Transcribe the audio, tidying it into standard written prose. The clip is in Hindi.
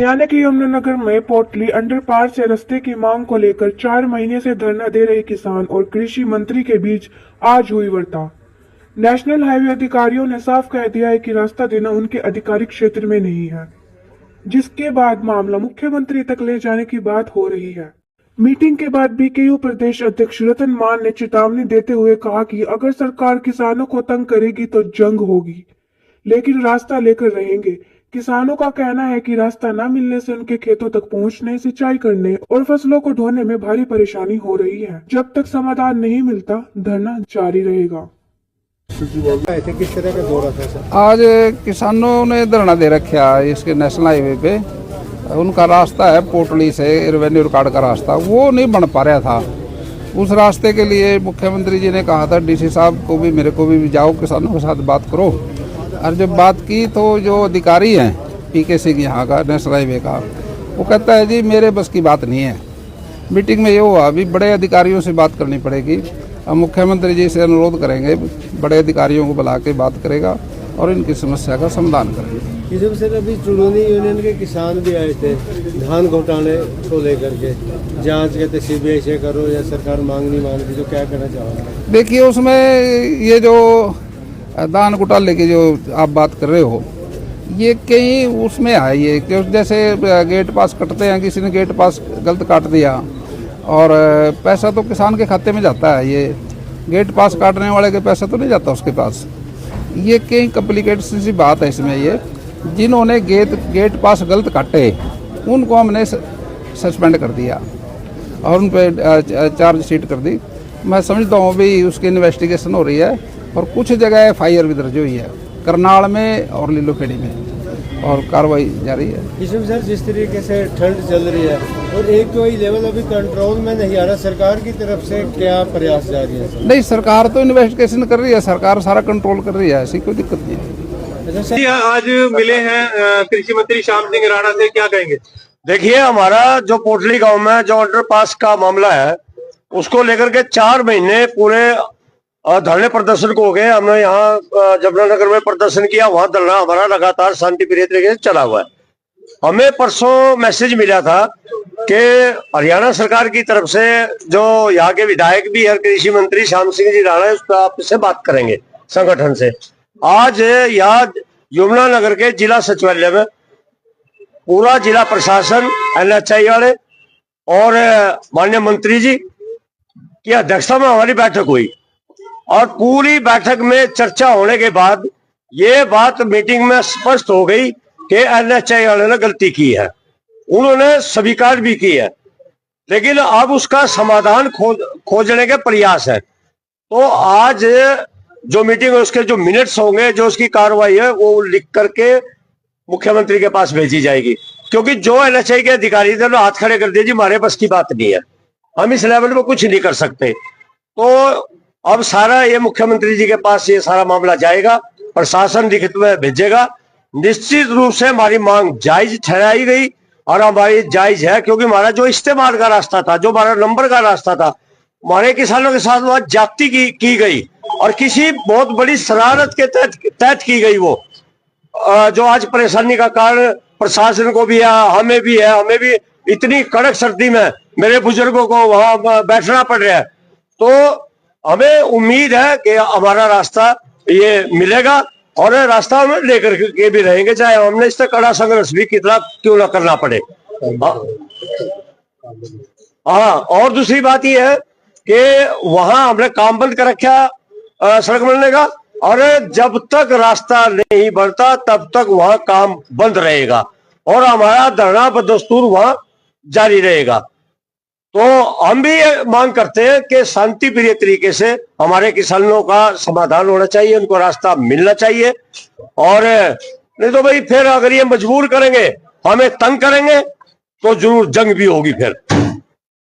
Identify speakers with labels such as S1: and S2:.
S1: हरियाणा के यमुनानगर में पोटली अंडरपास से रास्ते की मांग को लेकर 4 महीने से धरना दे रहे किसान और कृषि मंत्री के बीच आज हुई वार्ता। नेशनल हाईवे अधिकारियों ने साफ कह दिया है कि रास्ता देना उनके आधिकारिक क्षेत्र में नहीं है, जिसके बाद मामला मुख्यमंत्री तक ले जाने की बात हो रही है। मीटिंग के बाद बीकेयू प्रदेश अध्यक्ष रतन मान ने चेतावनी देते हुए कहा कि अगर सरकार किसानों को तंग करेगी तो जंग होगी, लेकिन रास्ता लेकर रहेंगे। किसानों का कहना है कि रास्ता न मिलने से उनके खेतों तक पहुंचने, सिंचाई करने और फसलों को ढोने में भारी परेशानी हो रही है। जब तक समाधान नहीं मिलता, धरना जारी रहेगा।
S2: किस तरह का दौरा था सर?
S3: आज किसानों ने धरना दे रखा है इसके नेशनल हाईवे पे। उनका रास्ता है पोटली से रेवेन्यू रिकॉर्ड का रास्ता, वो नहीं बन पा रहा था। उस रास्ते के लिए मुख्यमंत्री जी ने कहा था डीसी साहब को भी, मेरे को भी जाओ किसानों के साथ बात करो। और जब बात की तो जो अधिकारी हैं पीके सिंह यहाँ का नेशनल हाईवे का, वो कहता है जी मेरे बस की बात नहीं है। मीटिंग में ये हुआ अभी बड़े अधिकारियों से बात करनी पड़ेगी। अब मुख्यमंत्री जी से अनुरोध करेंगे, बड़े अधिकारियों को बुला के बात करेगा और इनकी समस्या का समाधान करेंगे।
S2: इसमें सर अभी चुनौनी यूनियन के किसान भी आए थे धान घोटाले को लेकर के, जांच कहते सीबीआई से करो या सरकार मांग नहीं मांगती, तो क्या करना चाहोगे?
S3: देखिए उसमें ये जो धान घोटाले की जो आप बात कर रहे हो, ये कहीं उसमें है ये जैसे गेट पास कटते हैं, किसी ने गेट पास गलत काट दिया और पैसा तो किसान के खाते में जाता है। ये गेट पास काटने वाले के पैसा तो नहीं जाता उसके पास। ये कहीं कॉम्प्लिकेटेड सी बात है इसमें। ये जिन्होंने गेट पास गलत काटे उनको हमने सस्पेंड कर दिया और उन पर चार्जशीट कर दी। मैं समझता हूँ भी उसकी इन्वेस्टिगेशन हो रही है और कुछ जगह एफआईआर भी दर्ज हुई है, करनाल में और लीलोखेड़ी में, और कार्रवाई जारी है।
S2: इसमें सर जिस तरीके से ठंड चल रही है और एक तो वही लेवल अभी कंट्रोल में नहीं आ रहा, सरकार की तरफ से क्या प्रयास जारी है सर?
S3: नहीं, सरकार तो इन्वेस्टिगेशन कर रही है, सरकार सारा कंट्रोल कर रही है, ऐसी कोई दिक्कत नहीं है।
S4: आज मिले हैं कृषि मंत्री श्याम सिंह राणा से, क्या कहेंगे?
S5: देखिए हमारा जो पोटली गांव में जो अंडरपास का मामला है उसको लेकर के 4 महीने पूरे धरने प्रदर्शन को हो गए। हमने यहाँ जमुनानगर में प्रदर्शन किया, वहां धरना हमारा लगातार शांतिप्रिय तरीके से चला हुआ है। हमें परसों मैसेज मिला था कि हरियाणा सरकार की तरफ से जो यहाँ के विधायक भी है कृषि मंत्री श्याम सिंह जी राणा, उस पर आपसे बात करेंगे संगठन से। आज यहाँ यमुनानगर के जिला सचिवालय में पूरा जिला प्रशासन, एनएचआई वाले और माननीय मंत्री जी की अध्यक्षता में हमारी बैठक हुई और पूरी बैठक में चर्चा होने के बाद ये बात मीटिंग में स्पष्ट हो गई कि एनएचआई वाले ने गलती की है, उन्होंने स्वीकार भी की है, लेकिन अब उसका समाधान खोजने के प्रयास है। तो आज जो मीटिंग है उसके जो मिनट्स होंगे, जो उसकी कार्रवाई है वो लिख करके मुख्यमंत्री के पास भेजी जाएगी, क्योंकि जो एनएचआई के अधिकारी थे हाथ खड़े कर दिए जी हमारे बस की बात नहीं है, हम इस लेवल में कुछ नहीं कर सकते। तो अब सारा ये मुख्यमंत्री जी के पास ये सारा मामला जाएगा, प्रशासन लिखित में भेजेगा। निश्चित रूप से हमारी मांग जायज ठहराई गई और हमारी जायज है, क्योंकि हमारा जो इस्तेमाल का रास्ता था, जो हमारा नंबर का रास्ता था, हमारे किसानों के साथ वहां जाति की गई और किसी बहुत बड़ी शरारत के तहत की गई, वो जो आज परेशानी का कारण प्रशासन को भी है, हमें भी है। हमें भी इतनी कड़क सर्दी में मेरे बुजुर्गों को वहां बैठना पड़ रहा है। तो हमें उम्मीद है कि हमारा रास्ता ये मिलेगा और रास्ता हम लेकर के भी रहेंगे, चाहे हमने इससे कड़ा संघर्ष भी कितना क्यों ना करना पड़े। हाँ, और दूसरी बात यह है कि वहां हमने काम बंद कर रखा सड़क बनने का, और जब तक रास्ता नहीं बनता तब तक वहां काम बंद रहेगा और हमारा धरना बदस्तूर वहां जारी रहेगा। तो हम भी ये मांग करते हैं कि शांति प्रिय तरीके से हमारे किसानों का समाधान होना चाहिए, उनको रास्ता मिलना चाहिए। और नहीं तो भाई फिर अगर ये मजबूर करेंगे, हमें तंग करेंगे, तो जरूर जंग भी होगी फिर।